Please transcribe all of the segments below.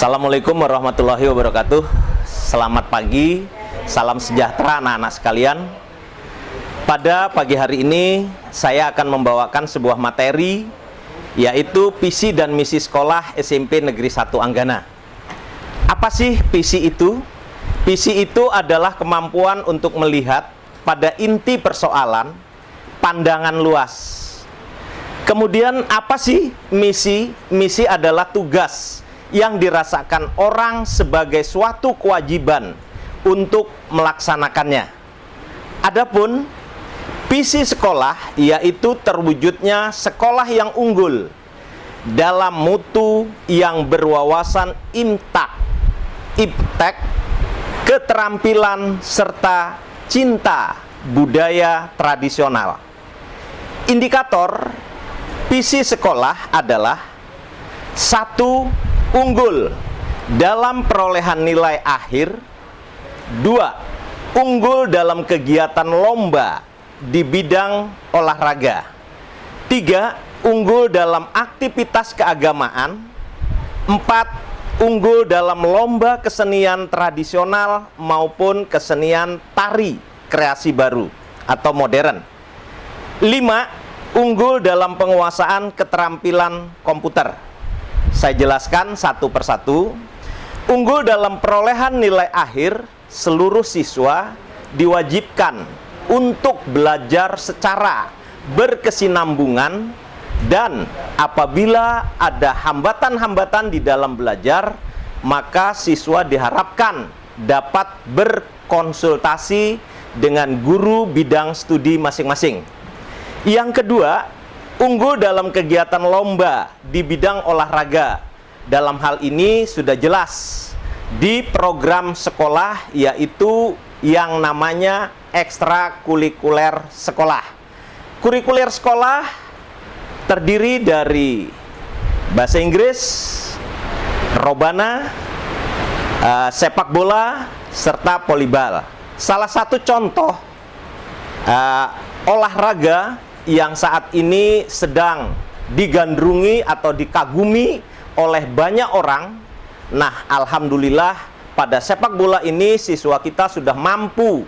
Assalamualaikum warahmatullahi wabarakatuh. Selamat pagi, salam sejahtera anak-anak sekalian. Pada pagi hari ini saya akan membawakan sebuah materi, yaitu visi dan misi sekolah SMP Negeri 1 Anggana. Apa sih visi itu? Visi itu adalah kemampuan untuk melihat pada inti persoalan, pandangan luas. Kemudian apa sih misi? Misi adalah tugas yang dirasakan orang sebagai suatu kewajiban untuk melaksanakannya. Adapun visi sekolah yaitu terwujudnya sekolah yang unggul dalam mutu yang berwawasan imtak, iptek, keterampilan serta cinta budaya tradisional. Indikator visi sekolah adalah: 1. Unggul dalam perolehan nilai akhir. 2. Unggul dalam kegiatan lomba di bidang olahraga. 3. Unggul dalam aktivitas keagamaan. 4. Unggul dalam lomba kesenian tradisional maupun kesenian tari kreasi baru atau modern. 5. Unggul dalam penguasaan keterampilan komputer. Saya jelaskan satu persatu. Unggul dalam perolehan nilai akhir, seluruh siswa diwajibkan untuk belajar secara berkesinambungan, dan apabila ada hambatan-hambatan di dalam belajar, maka siswa diharapkan dapat berkonsultasi dengan guru bidang studi masing-masing. Yang kedua, unggul dalam kegiatan lomba di bidang olahraga. Dalam hal ini sudah jelas di program sekolah, yaitu yang namanya ekstrakurikuler sekolah. Kurikuler sekolah terdiri dari bahasa Inggris, robana, sepak bola, serta volleyball. Salah satu contoh olahraga yang saat ini sedang digandrungi atau dikagumi oleh banyak orang. Nah, alhamdulillah pada sepak bola ini siswa kita sudah mampu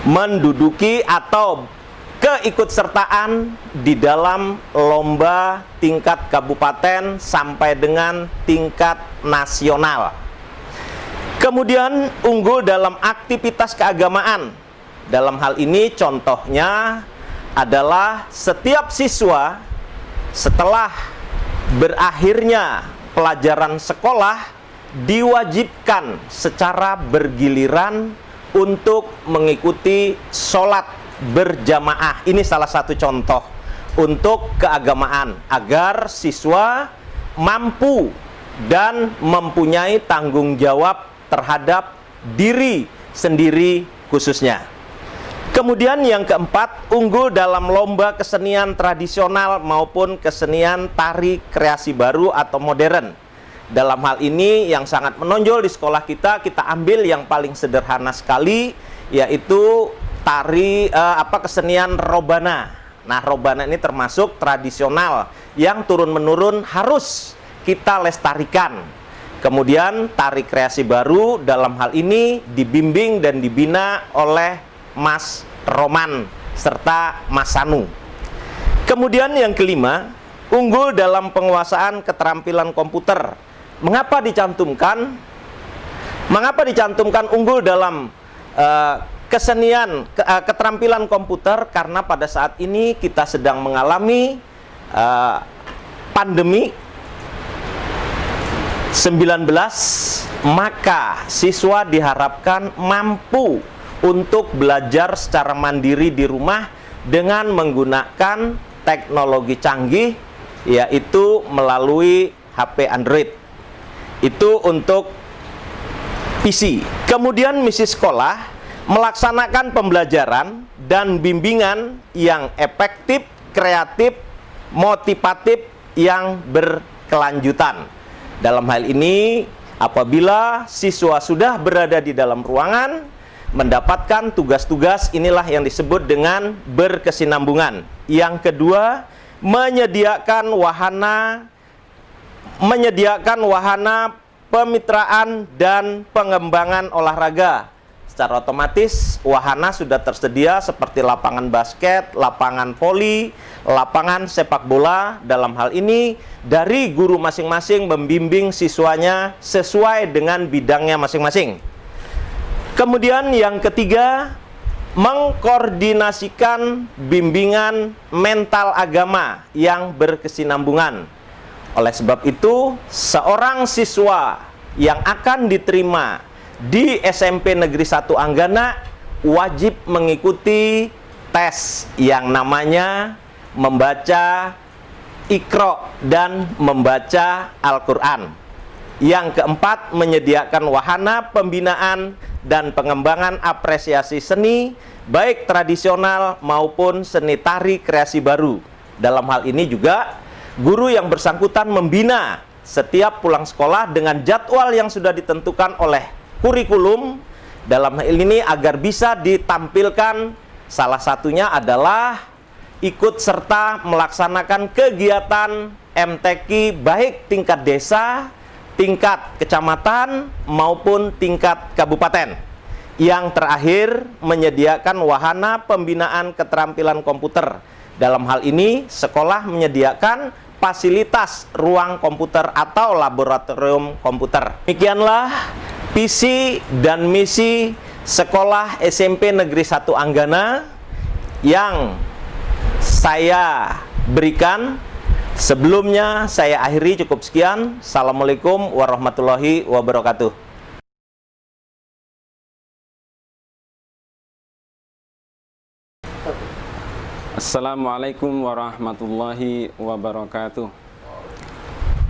menduduki atau keikutsertaan di dalam lomba tingkat kabupaten sampai dengan tingkat nasional. Kemudian unggul dalam aktivitas keagamaan. Dalam hal ini contohnya adalah setiap siswa setelah berakhirnya pelajaran sekolah diwajibkan secara bergiliran untuk mengikuti sholat berjamaah. Ini salah satu contoh untuk keagamaan agar siswa mampu dan mempunyai tanggung jawab terhadap diri sendiri khususnya. Kemudian yang keempat, unggul dalam lomba kesenian tradisional maupun kesenian tari kreasi baru atau modern. Dalam hal ini yang sangat menonjol di sekolah kita ambil yang paling sederhana sekali, yaitu tari kesenian robana. Nah, robana ini termasuk tradisional yang turun-menurun harus kita lestarikan. Kemudian tari kreasi baru dalam hal ini dibimbing dan dibina oleh Mas Roman serta Mas Sanu. Kemudian yang kelima, unggul dalam penguasaan keterampilan komputer. Mengapa dicantumkan unggul dalam keterampilan komputer? Karena pada saat ini kita sedang mengalami pandemi 19, maka siswa diharapkan mampu untuk belajar secara mandiri di rumah dengan menggunakan teknologi canggih, yaitu melalui HP Android. Itu untuk visi. Kemudian misi sekolah melaksanakan pembelajaran dan bimbingan yang efektif, kreatif, motivatif, yang berkelanjutan. Dalam hal ini, apabila siswa sudah berada di dalam ruangan mendapatkan tugas-tugas, inilah yang disebut dengan berkesinambungan. Yang kedua, menyediakan wahana pemitraan dan pengembangan olahraga. Secara otomatis wahana sudah tersedia seperti lapangan basket, lapangan voli, lapangan sepak bola. Dalam hal ini dari guru masing-masing membimbing siswanya sesuai dengan bidangnya masing-masing. Kemudian yang ketiga, mengkoordinasikan bimbingan mental agama yang berkesinambungan. Oleh sebab itu, seorang siswa yang akan diterima di SMP Negeri 1 Anggana wajib mengikuti tes yang namanya membaca Iqra dan membaca Al-Quran. Yang keempat, menyediakan wahana pembinaan dan pengembangan apresiasi seni, baik tradisional maupun seni tari kreasi baru. Dalam hal ini juga, guru yang bersangkutan membina setiap pulang sekolah dengan jadwal yang sudah ditentukan oleh kurikulum. Dalam hal ini agar bisa ditampilkan, salah satunya adalah ikut serta melaksanakan kegiatan MTQ baik tingkat desa, tingkat kecamatan maupun tingkat kabupaten. Yang terakhir, menyediakan wahana pembinaan keterampilan komputer. Dalam hal ini, sekolah menyediakan fasilitas ruang komputer atau laboratorium komputer. Demikianlah visi dan misi Sekolah SMP Negeri 1 Anggana yang saya berikan. Sebelumnya saya akhiri, cukup sekian. Assalamualaikum warahmatullahi wabarakatuh. Assalamualaikum warahmatullahi wabarakatuh.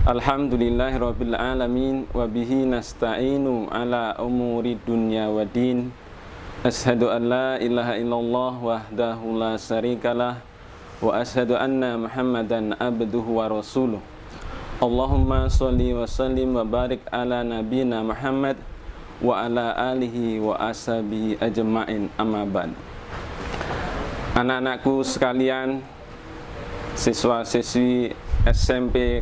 Alhamdulillahirabbil alamin wa bihi nasta'inu ala umuri dunya waddin. Asyhadu an la ilaha illallah wahdahu la syarikalah wa asyhadu anna Muhammadan abduhu wa rasuluh. Allahumma sholli wa sallim wa barik ala nabiyina Muhammad wa ala alihi wa ashabihi ajma'in, amma ba'd. Anak-anakku sekalian, siswa-siswi SMP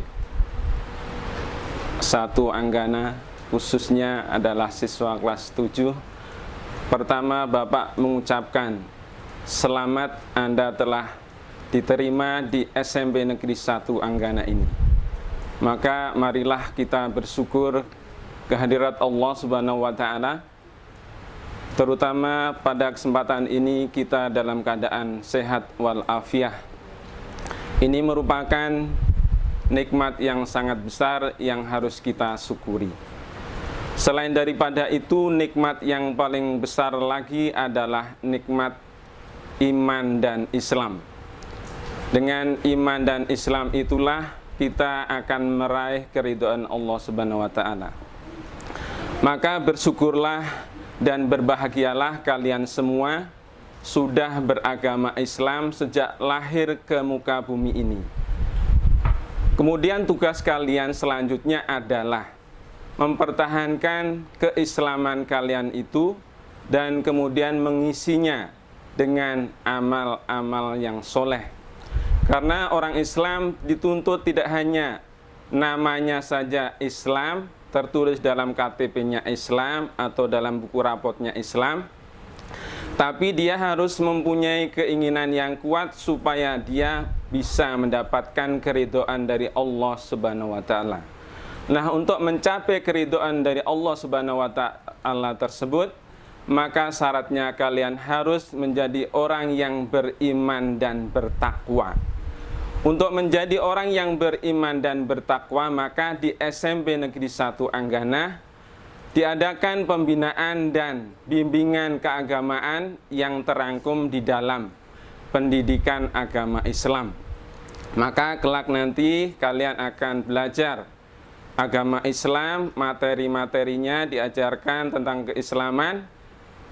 1 Anggana, khususnya adalah siswa kelas 7. Pertama, Bapak mengucapkan selamat, Anda telah diterima di SMP Negeri 1 Anggana ini. Maka marilah kita bersyukur kehadirat Allah Subhanahu wa Ta'ala. Terutama pada kesempatan ini kita dalam keadaan sehat walafiat. Ini merupakan nikmat yang sangat besar yang harus kita syukuri. Selain daripada itu, nikmat yang paling besar lagi adalah nikmat iman dan Islam. Dengan iman dan Islam itulah kita akan meraih keridhaan Allah Subhanahu wa Ta'ala. Maka bersyukurlah dan berbahagialah kalian semua sudah beragama Islam sejak lahir ke muka bumi ini. Kemudian tugas kalian selanjutnya adalah mempertahankan keislaman kalian itu dan kemudian mengisinya dengan amal-amal yang soleh. Karena orang Islam dituntut tidak hanya namanya saja Islam, tertulis dalam KTP-nya Islam atau dalam buku rapotnya Islam, tapi dia harus mempunyai keinginan yang kuat supaya dia bisa mendapatkan keridhaan dari Allah Subhanahu wa Ta'ala. Nah, untuk mencapai keridhaan dari Allah Subhanahu wa Ta'ala tersebut, maka syaratnya kalian harus menjadi orang yang beriman dan bertakwa. Untuk menjadi orang yang beriman dan bertakwa, maka di SMP Negeri 1 Anggana diadakan pembinaan dan bimbingan keagamaan yang terangkum di dalam pendidikan agama Islam. Maka kelak nanti kalian akan belajar agama Islam, materi-materinya diajarkan tentang keislaman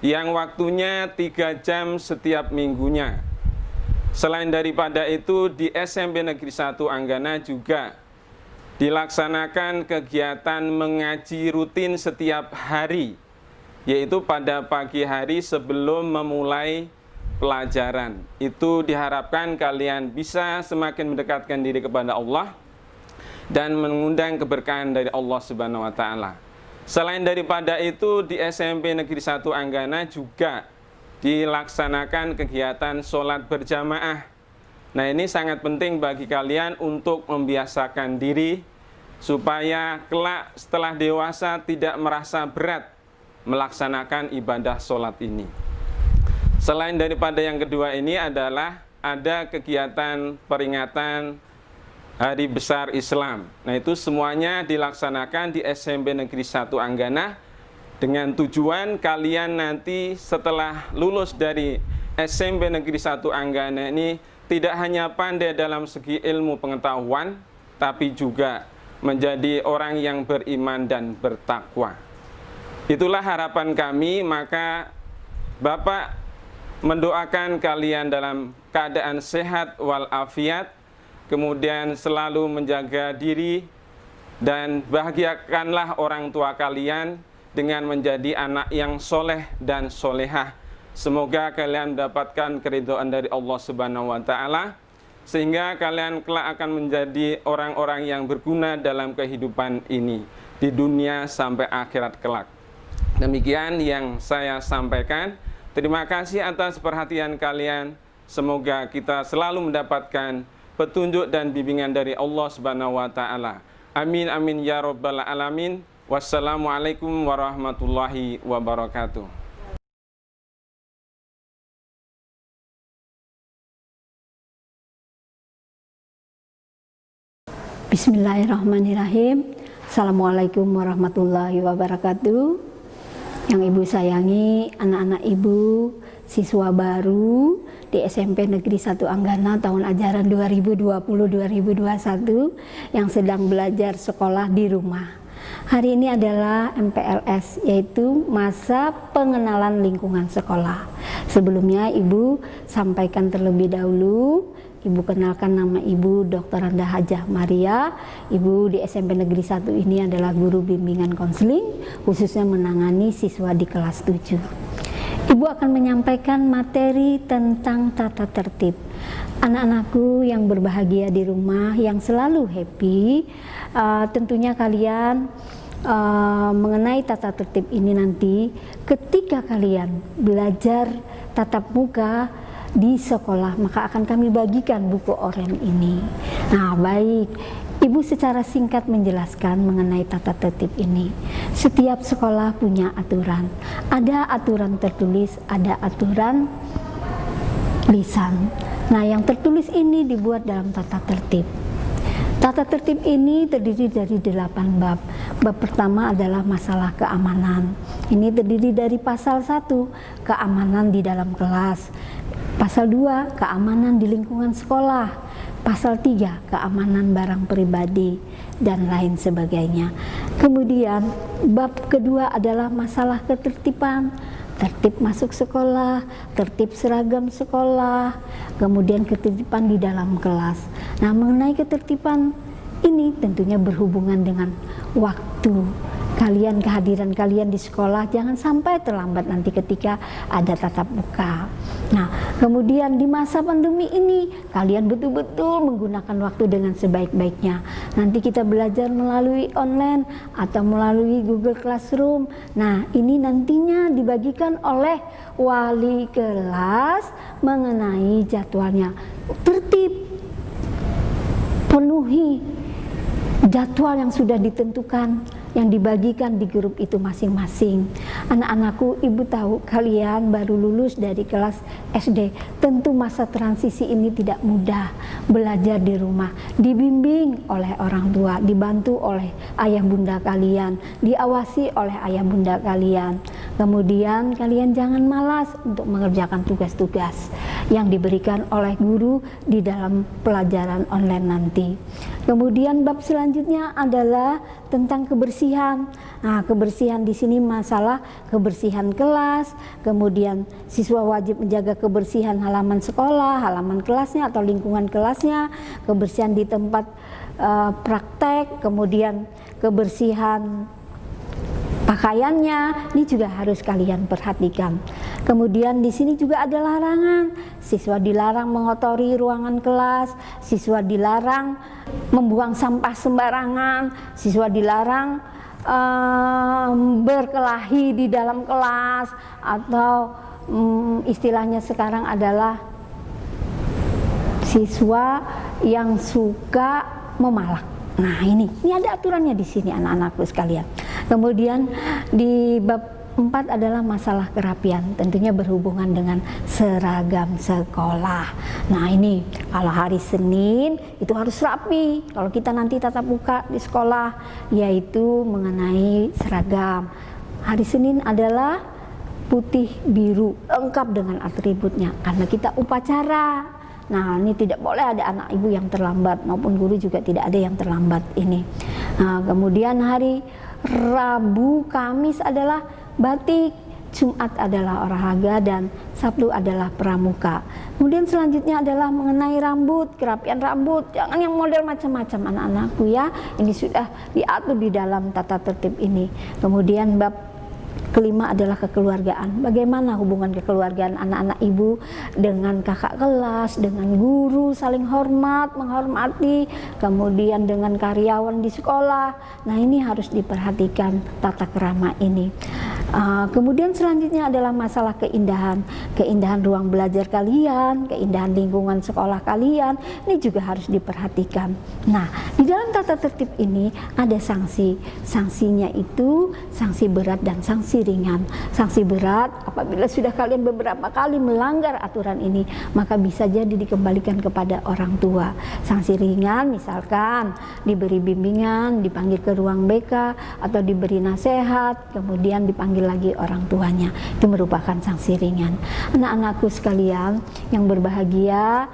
yang waktunya 3 jam setiap minggunya. Selain daripada itu, di SMP Negeri 1 Anggana juga dilaksanakan kegiatan mengaji rutin setiap hari, yaitu pada pagi hari sebelum memulai pelajaran. Itu diharapkan kalian bisa semakin mendekatkan diri kepada Allah dan mengundang keberkahan dari Allah Subhanahu wa Ta'ala. Selain daripada itu, di SMP Negeri 1 Anggana juga dilaksanakan kegiatan sholat berjamaah. Nah, ini sangat penting bagi kalian untuk membiasakan diri supaya kelak setelah dewasa tidak merasa berat melaksanakan ibadah sholat ini. Selain daripada yang kedua ini adalah ada kegiatan peringatan Hari Besar Islam. Nah, itu semuanya dilaksanakan di SMP Negeri 1 Anggana dengan tujuan kalian nanti setelah lulus dari SMP Negeri 1 Anggana ini tidak hanya pandai dalam segi ilmu pengetahuan, tapi juga menjadi orang yang beriman dan bertakwa. Itulah harapan kami, maka Bapak mendoakan kalian dalam keadaan sehat walafiat, kemudian selalu menjaga diri, dan bahagiakanlah orang tua kalian dengan menjadi anak yang soleh dan solehah. Semoga kalian mendapatkan keridhaan dari Allah Subhanahu wa Ta'ala, sehingga kalian kelak akan menjadi orang-orang yang berguna dalam kehidupan ini, di dunia sampai akhirat kelak. Demikian yang saya sampaikan. Terima kasih atas perhatian kalian. Semoga kita selalu mendapatkan petunjuk dan bimbingan dari Allah Subhanahu wa Ta'ala. Amin amin ya rabbal alamin. Wassalamualaikum warahmatullahi wabarakatuh. Bismillahirrahmanirrahim. Assalamualaikum warahmatullahi wabarakatuh. Yang Ibu sayangi, anak-anak Ibu, siswa baru di SMP Negeri 1 Anggana tahun ajaran 2020-2021 yang sedang belajar sekolah di rumah. Hari ini adalah MPLS, yaitu masa pengenalan lingkungan sekolah. Sebelumnya Ibu sampaikan terlebih dahulu, Ibu kenalkan nama Ibu Dr. Randa Hajah Maria. Ibu di SMP Negeri 1 ini adalah guru bimbingan konseling, khususnya menangani siswa di kelas 7. Ibu akan menyampaikan materi tentang tata tertib. Anak-anakku yang berbahagia di rumah, yang selalu happy, tentunya kalian mengenai tata tertib ini nanti ketika kalian belajar tatap muka di sekolah, maka akan kami bagikan buku oranye ini. Nah, baik, Ibu secara singkat menjelaskan mengenai tata tertib ini. Setiap sekolah punya aturan. Ada aturan tertulis, ada aturan lisan. Nah, yang tertulis ini dibuat dalam tata tertib. Tata tertib ini terdiri dari 8 bab. Bab pertama adalah masalah keamanan. Ini terdiri dari pasal 1, keamanan di dalam kelas. Pasal 2, keamanan di lingkungan sekolah. Pasal 3, keamanan barang pribadi, dan lain sebagainya. Kemudian, bab kedua adalah masalah ketertiban. Tertib masuk sekolah, tertib seragam sekolah, kemudian ketertiban di dalam kelas. Nah, mengenai ketertiban ini tentunya berhubungan dengan waktu. Kehadiran kalian di sekolah jangan sampai terlambat nanti ketika ada tatap muka. Nah, kemudian di masa pandemi ini kalian betul-betul menggunakan waktu dengan sebaik-baiknya. Nanti kita belajar melalui online atau melalui Google Classroom. Nah, ini nantinya dibagikan oleh wali kelas mengenai jadwalnya. Tertib, penuhi jadwal yang sudah ditentukan, yang dibagikan di grup itu masing-masing. Anak-anakku, Ibu tahu kalian baru lulus dari kelas SD. Tentu masa transisi ini tidak mudah. Belajar di rumah, dibimbing oleh orang tua, dibantu oleh ayah bunda kalian, diawasi oleh ayah bunda kalian. Kemudian kalian jangan malas untuk mengerjakan tugas-tugas yang diberikan oleh guru di dalam pelajaran online nanti. Kemudian bab selanjutnya adalah tentang kebersihan. Nah, kebersihan di sini masalah kebersihan kelas, kemudian siswa wajib menjaga kebersihan halaman sekolah, halaman kelasnya atau lingkungan kelasnya, kebersihan di tempat praktek, kemudian kebersihan pakaiannya, ini juga harus kalian perhatikan. Kemudian di sini juga ada larangan. Siswa dilarang mengotori ruangan kelas, siswa dilarang membuang sampah sembarangan, siswa dilarang berkelahi di dalam kelas, atau istilahnya sekarang adalah siswa yang suka memalak. Nah, ini ada aturannya di sini anak-anakku sekalian. Kemudian di bab 4 adalah masalah kerapian, tentunya berhubungan dengan seragam sekolah. Nah, ini kalau hari Senin itu harus rapi. Kalau kita nanti tatap muka di sekolah, yaitu mengenai seragam. Hari Senin adalah putih biru, lengkap dengan atributnya karena kita upacara. Nah, ini tidak boleh ada anak ibu yang terlambat, maupun guru juga tidak ada yang terlambat ini. Nah, kemudian hari Rabu, Kamis adalah batik, Jumat adalah olahraga, dan Sabtu adalah pramuka. Kemudian selanjutnya adalah mengenai rambut, kerapian rambut. Jangan yang model macam-macam anak-anakku ya. Ini sudah diatur di dalam tata tertib ini. Kemudian bab kelima adalah kekeluargaan. Bagaimana hubungan kekeluargaan anak-anak ibu dengan kakak kelas, dengan guru, saling hormat, menghormati, kemudian dengan karyawan di sekolah. Nah, ini harus diperhatikan tata kerama ini. Kemudian selanjutnya adalah masalah keindahan ruang belajar kalian, keindahan lingkungan sekolah kalian. Ini juga harus diperhatikan. Nah, di dalam tata tertib ini ada sanksi. Sanksinya itu sanksi berat dan sanksi ringan. Sanksi berat apabila sudah kalian beberapa kali melanggar aturan ini, maka bisa jadi dikembalikan kepada orang tua. Sanksi ringan misalkan diberi bimbingan, dipanggil ke ruang BK, atau diberi nasihat, kemudian dipanggil lagi orang tuanya. Itu merupakan sanksi ringan. Anak-anakku sekalian yang berbahagia,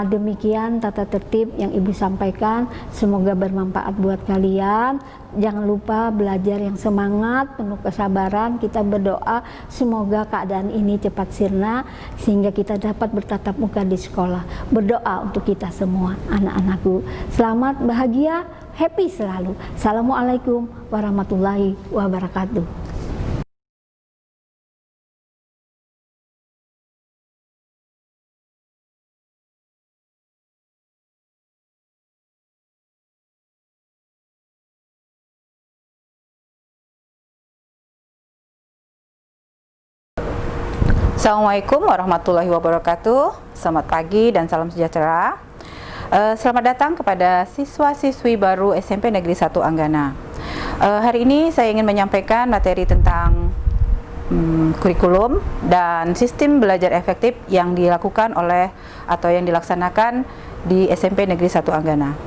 demikian tata tertib yang Ibu sampaikan. Semoga bermanfaat buat kalian. Jangan lupa belajar yang semangat, penuh kesabaran. Kita berdoa semoga keadaan ini cepat sirna sehingga kita dapat bertatap muka di sekolah. Berdoa untuk kita semua, anak-anakku. Selamat, bahagia, happy selalu. Assalamualaikum warahmatullahi wabarakatuh. Assalamualaikum warahmatullahi wabarakatuh. Selamat pagi dan salam sejahtera. Selamat datang kepada siswa-siswi baru SMP Negeri 1 Anggana. Hari ini saya ingin menyampaikan materi tentang kurikulum dan sistem belajar efektif yang dilakukan oleh atau yang dilaksanakan di SMP Negeri 1 Anggana.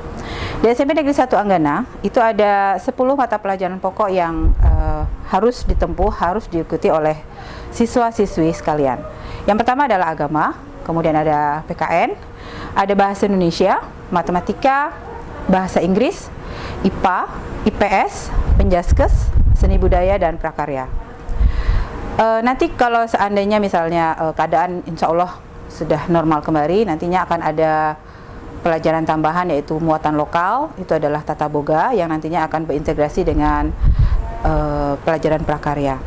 Di SMP Negeri 1 Anggana itu ada 10 mata pelajaran pokok yang harus ditempuh, harus diikuti oleh siswa-siswi sekalian. Yang pertama adalah agama, kemudian ada PKN, ada bahasa Indonesia, matematika, bahasa Inggris, IPA, IPS, Penjaskes, seni budaya, dan prakarya. Nanti kalau seandainya misalnya keadaan insya Allah sudah normal kembali, nantinya akan ada pelajaran tambahan yaitu muatan lokal, itu adalah tata boga yang nantinya akan berintegrasi dengan pelajaran prakarya.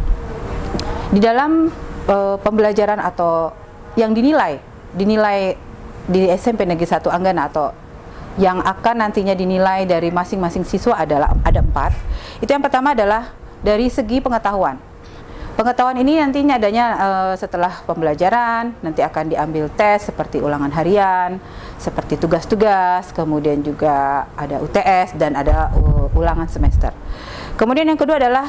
Di dalam pembelajaran atau yang dinilai di SMP Negeri 1 Anggana atau yang akan nantinya dinilai dari masing-masing siswa adalah ada 4. Itu yang pertama adalah dari segi pengetahuan. Pengetahuan ini nantinya adanya setelah pembelajaran, nanti akan diambil tes seperti ulangan harian, seperti tugas-tugas, kemudian juga ada UTS dan ada ulangan semester. Kemudian yang kedua adalah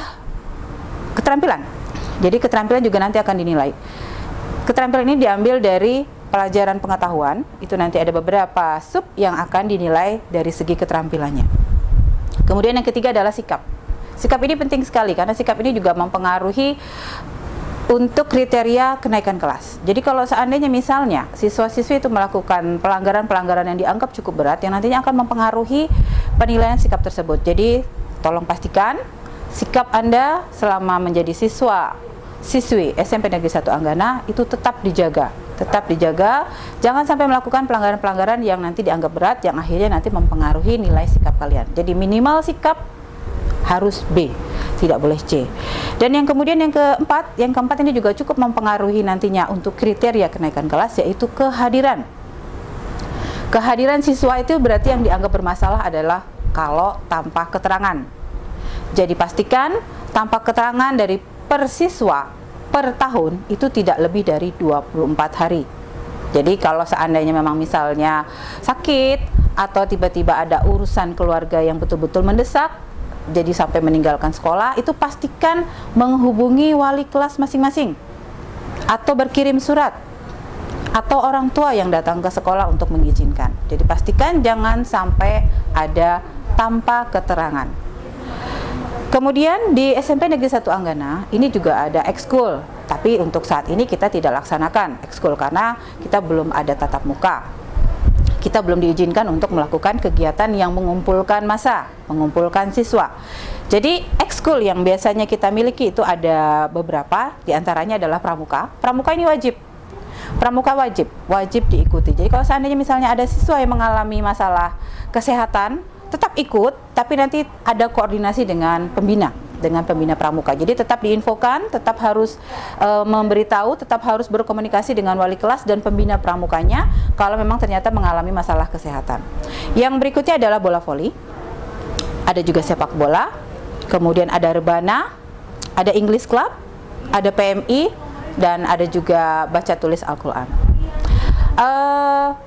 keterampilan. Jadi keterampilan juga nanti akan dinilai. Keterampilan ini diambil dari pelajaran pengetahuan, itu nanti ada beberapa sub yang akan dinilai dari segi keterampilannya. Kemudian yang ketiga adalah sikap. Sikap ini penting sekali karena sikap ini juga mempengaruhi untuk kriteria kenaikan kelas. Jadi kalau seandainya misalnya siswa-siswi itu melakukan pelanggaran-pelanggaran yang dianggap cukup berat, yang nantinya akan mempengaruhi penilaian sikap tersebut. Jadi tolong pastikan sikap Anda selama menjadi siswi SMP Negeri 1 Anggana itu tetap dijaga, jangan sampai melakukan pelanggaran-pelanggaran yang nanti dianggap berat, yang akhirnya nanti mempengaruhi nilai sikap kalian. Jadi minimal sikap harus B, tidak boleh C. Dan yang kemudian yang keempat ini juga cukup mempengaruhi nantinya untuk kriteria kenaikan kelas, yaitu kehadiran. Kehadiran siswa itu berarti yang dianggap bermasalah adalah kalau tanpa keterangan. Jadi pastikan tanpa keterangan dari per siswa per tahun itu tidak lebih dari 24 hari. Jadi kalau seandainya memang misalnya sakit atau tiba-tiba ada urusan keluarga yang betul-betul mendesak, jadi sampai meninggalkan sekolah, itu pastikan menghubungi wali kelas masing-masing atau berkirim surat atau orang tua yang datang ke sekolah untuk mengizinkan. Jadi pastikan jangan sampai ada tanpa keterangan. Kemudian di SMP Negeri 1 Anggana ini juga ada ekskul, tapi untuk saat ini kita tidak laksanakan ekskul karena kita belum ada tatap muka. Kita belum diizinkan untuk melakukan kegiatan yang mengumpulkan massa, mengumpulkan siswa. Jadi ekskul yang biasanya kita miliki itu ada beberapa, diantaranya adalah pramuka. Pramuka ini wajib. Pramuka wajib diikuti. Jadi kalau seandainya misalnya ada siswa yang mengalami masalah kesehatan, tetap ikut, tapi nanti ada koordinasi dengan pembina pramuka. Jadi tetap diinfokan, tetap harus memberitahu, tetap harus berkomunikasi dengan wali kelas dan pembina pramukanya kalau memang ternyata mengalami masalah kesehatan. Yang berikutnya adalah bola voli, ada juga sepak bola, kemudian ada rebana, ada English Club, ada PMI, dan ada juga baca tulis Al-Quran.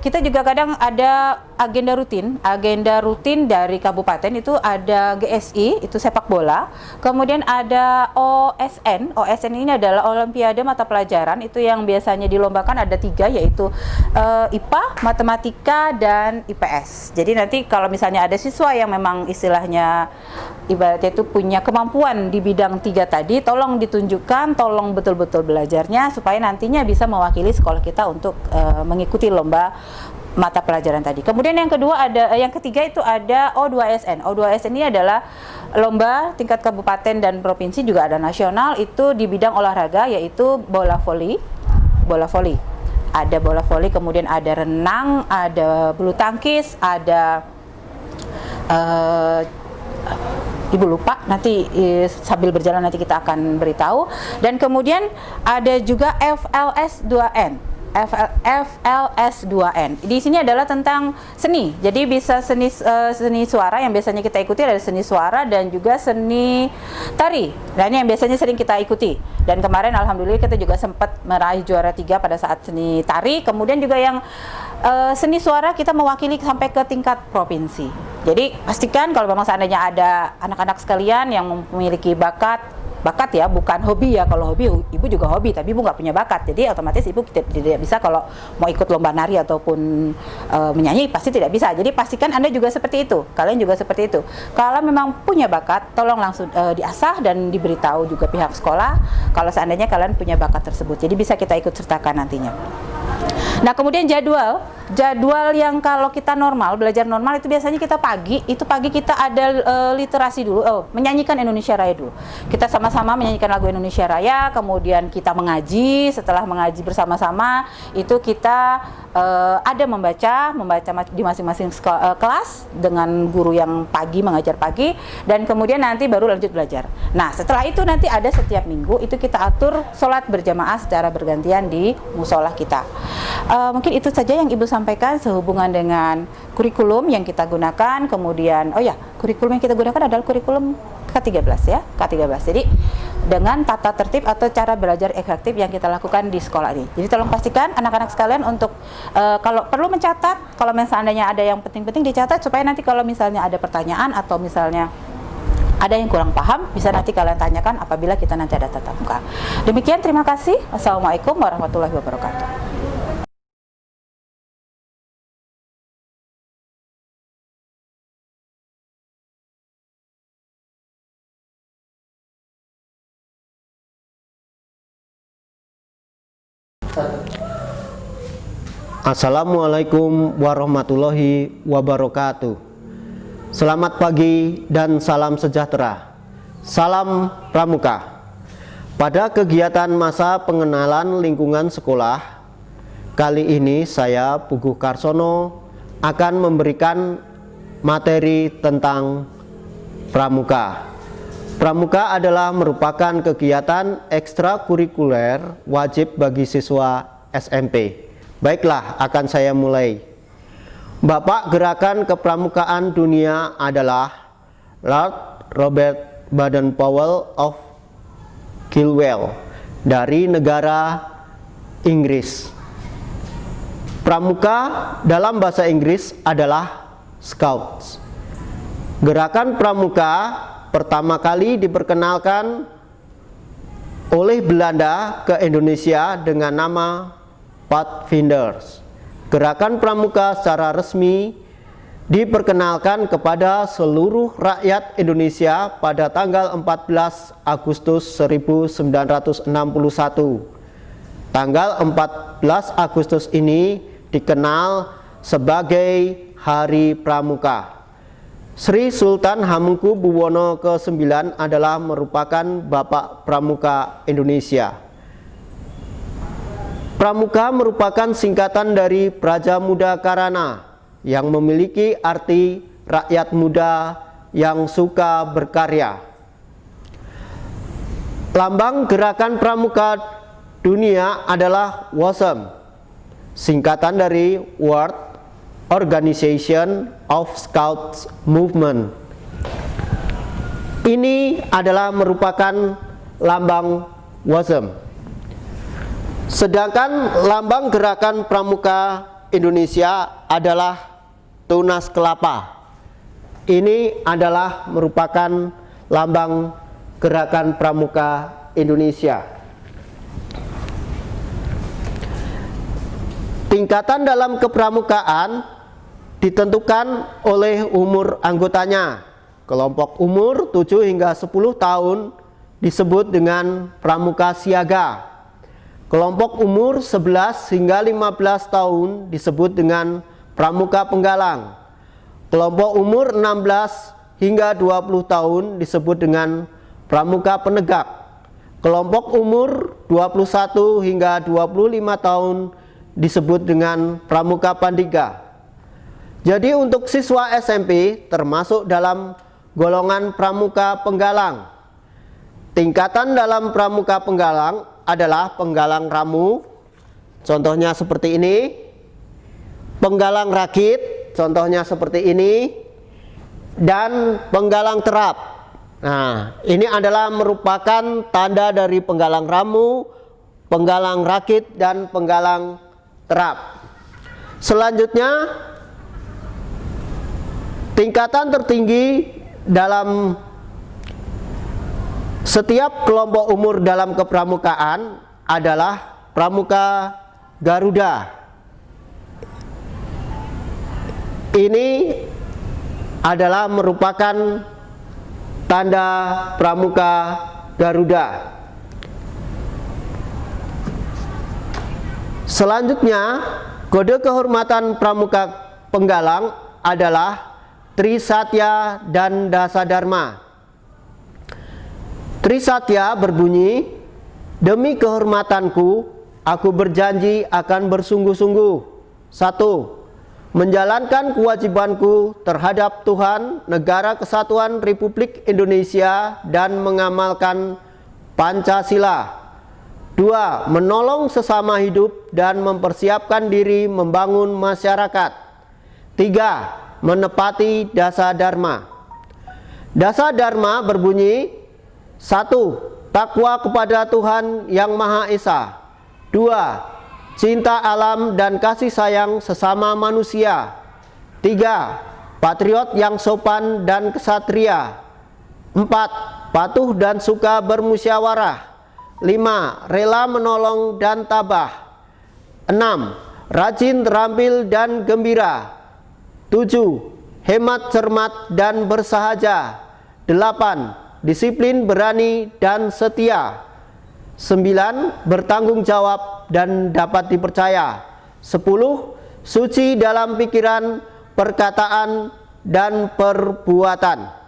Kita juga kadang ada agenda rutin dari kabupaten, itu ada GSI, itu sepak bola, kemudian ada OSN ini adalah Olimpiade Mata Pelajaran, itu yang biasanya dilombakan ada 3, yaitu IPA, Matematika, dan IPS. Jadi nanti kalau misalnya ada siswa yang memang istilahnya ibaratnya itu punya kemampuan di bidang 3 tadi, tolong ditunjukkan, tolong betul-betul belajarnya supaya nantinya bisa mewakili sekolah kita untuk mengikuti lomba mata pelajaran tadi. Kemudian yang ketiga itu ada O2SN. O2SN ini adalah lomba tingkat kabupaten dan provinsi, juga ada nasional, itu di bidang olahraga, yaitu bola voli. Ada bola voli, kemudian ada renang, ada bulu tangkis, ada Ibu lupa, nanti sambil berjalan nanti kita akan beritahu. Dan kemudian ada juga FLS 2N. FLS 2N. Di sini adalah tentang seni. Jadi bisa seni suara yang biasanya kita ikuti, ada seni suara dan juga seni tari. Nah, ini yang biasanya sering kita ikuti. Dan kemarin alhamdulillah kita juga sempat meraih juara 3 pada saat seni tari. Kemudian juga yang seni suara kita mewakili sampai ke tingkat provinsi. Jadi pastikan kalau memang seandainya ada anak-anak sekalian yang memiliki bakat ya, bukan hobi ya. Kalau hobi, ibu juga hobi, tapi ibu nggak punya bakat, jadi otomatis ibu tidak bisa kalau mau ikut lomba nari ataupun menyanyi, pasti tidak bisa. Jadi pastikan Anda juga seperti itu, kalian juga seperti itu. Kalau memang punya bakat, tolong langsung diasah dan diberitahu juga pihak sekolah kalau seandainya kalian punya bakat tersebut, jadi bisa kita ikut sertakan nantinya. Nah, kemudian jadwal yang kalau kita belajar normal itu biasanya kita pagi kita ada literasi dulu, menyanyikan Indonesia Raya dulu. Kita sama-sama menyanyikan lagu Indonesia Raya, kemudian kita mengaji. Setelah mengaji bersama-sama, itu kita ada membaca di masing-masing kelas dengan guru yang mengajar pagi, dan kemudian nanti baru lanjut belajar. Nah, setelah itu nanti ada setiap minggu itu kita atur sholat berjamaah secara bergantian di musola kita. Mungkin itu saja yang Ibu sampaikan sehubungan dengan kurikulum yang kita gunakan. Kemudian, kurikulum yang kita gunakan adalah kurikulum K13 ya, K13. Jadi dengan tata tertib atau cara belajar efektif yang kita lakukan di sekolah ini. Jadi tolong pastikan anak-anak sekalian untuk kalau perlu mencatat, kalau misalnya ada yang penting-penting dicatat supaya nanti kalau misalnya ada pertanyaan atau misalnya ada yang kurang paham, bisa nanti kalian tanyakan apabila kita nanti ada tatap muka. Demikian, terima kasih. Wassalamualaikum warahmatullahi wabarakatuh. Assalamualaikum warahmatullahi wabarakatuh. Selamat pagi dan salam sejahtera. Salam Pramuka. Pada kegiatan masa pengenalan lingkungan sekolah, kali ini saya Puguh Karsono akan memberikan materi tentang pramuka. Pramuka adalah merupakan kegiatan ekstrakurikuler wajib bagi siswa SMP. Baiklah, akan saya mulai. Bapak gerakan kepramukaan dunia adalah Lord Robert Baden-Powell of Gilwell dari negara Inggris. Pramuka dalam bahasa Inggris adalah Scouts. Gerakan pramuka pertama kali diperkenalkan oleh Belanda ke Indonesia dengan nama Pathfinders. Gerakan pramuka secara resmi diperkenalkan kepada seluruh rakyat Indonesia pada tanggal 14 Agustus 1961. Tanggal 14 Agustus ini dikenal sebagai Hari Pramuka. Sri Sultan Hamengkubuwono ke-9 adalah merupakan Bapak Pramuka Indonesia. Pramuka merupakan singkatan dari Praja Muda Karana yang memiliki arti rakyat muda yang suka berkarya. Lambang gerakan pramuka dunia adalah WOSM, singkatan dari World Organization of Scouts Movement. Ini adalah merupakan lambang WOSM. Sedangkan lambang gerakan pramuka Indonesia adalah tunas kelapa. Ini adalah merupakan lambang gerakan pramuka Indonesia. Tingkatan dalam kepramukaan ditentukan oleh umur anggotanya. Kelompok umur 7 hingga 10 tahun disebut dengan pramuka siaga. Kelompok umur 11 hingga 15 tahun disebut dengan pramuka penggalang. Kelompok umur 16 hingga 20 tahun disebut dengan pramuka penegak. Kelompok umur 21 hingga 25 tahun disebut dengan pramuka pandiga. Jadi untuk siswa SMP termasuk dalam golongan pramuka penggalang. Tingkatan dalam pramuka penggalang adalah penggalang ramu, contohnya seperti ini. Penggalang rakit, contohnya seperti ini. Dan penggalang terap. Nah, ini adalah merupakan tanda dari penggalang ramu, penggalang rakit, dan penggalang terap. Selanjutnya, tingkatan tertinggi dalam setiap kelompok umur dalam kepramukaan adalah pramuka Garuda. Ini adalah merupakan tanda pramuka Garuda. Selanjutnya, kode kehormatan pramuka penggalang adalah Trisatya dan Dasadharma. Trisatya berbunyi, demi kehormatanku, aku berjanji akan bersungguh-sungguh. 1. Menjalankan kewajibanku terhadap Tuhan, Negara Kesatuan Republik Indonesia, dan mengamalkan Pancasila. 2. Menolong sesama hidup dan mempersiapkan diri membangun masyarakat. 3. Menepati dasa dharma. Dasa dharma berbunyi, 1. Takwa kepada Tuhan Yang Maha Esa. 2. Cinta alam dan kasih sayang sesama manusia. 3. Patriot yang sopan dan kesatria. 4. Patuh dan suka bermusyawarah. 5. Rela menolong dan tabah. 6. Rajin, terampil, dan gembira. 7. Hemat, cermat, dan bersahaja. 8. Disiplin, berani, dan setia. 9. Bertanggung jawab dan dapat dipercaya. 10. Suci dalam pikiran, perkataan, dan perbuatan.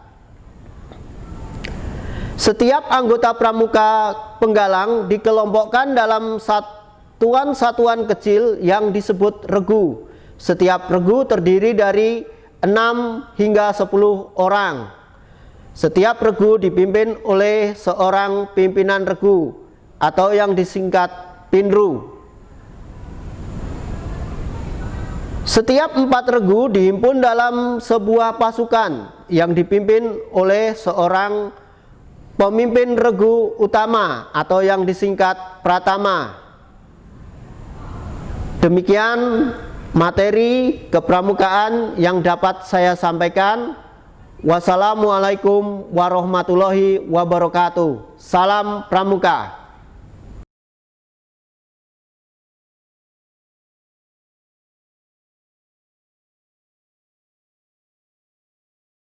Setiap anggota pramuka penggalang dikelompokkan dalam satuan-satuan kecil yang disebut regu. Setiap regu terdiri dari 6 hingga 10 orang. Setiap regu dipimpin oleh seorang pimpinan regu atau yang disingkat Pinru. Setiap 4 regu dihimpun dalam sebuah pasukan yang dipimpin oleh seorang pemimpin regu utama atau yang disingkat Pratama. Demikian materi kepramukaan yang dapat saya sampaikan. Wassalamualaikum warahmatullahi wabarakatuh. Salam Pramuka.